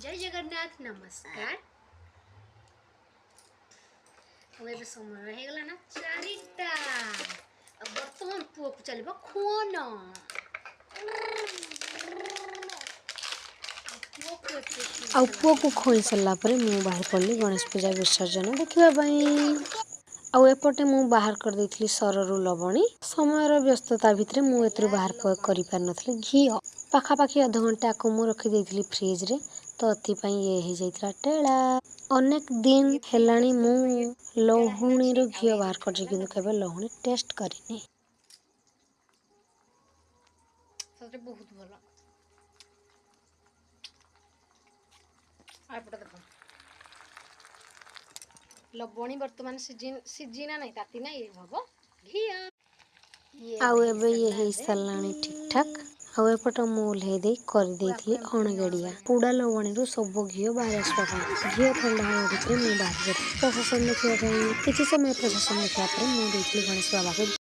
जय जगन्नाथ नमस्कार। अब समय होगा ना 4टा। अब बर्तमान पुओ को चलो खुआन आ पुओ को खोई सारा पर मुझे बाहर पड़ी गणेश पूजा विसर्जन देखापी। आउ एपटे मु बाहर कर देइथली सररु लवणी समयर व्यस्तता भितर मु एतरु बाहर करि पार नथली घी पाखापाखि आधा घंटा को मु रखी देइथली फ्रिज रे तो अति पई ये हे जाइत्रा टेड़ा। अनेक दिन हेलाणी मु लहुणी रो घी बाहर करछि किंतु केबे लहुणी टेस्ट करिनी। सरे बहुत भलो आइपटा देखो लवणी वर्तमान सीजिना नहीं ताती ना ये हबो घी आउ एबे ये हे सालानी ठीक ठाक। आउ एपट मु ओल्हे दे कर देइथली अणगेड़िया पुडा लवणी रो सब घी बाहर आसवा पई घी ठंडा होया भितर मु बाहर कर प्रशासन देखिया पई किछि समय प्रशासन देखिया पर मु देइथली गणेश बाबा को।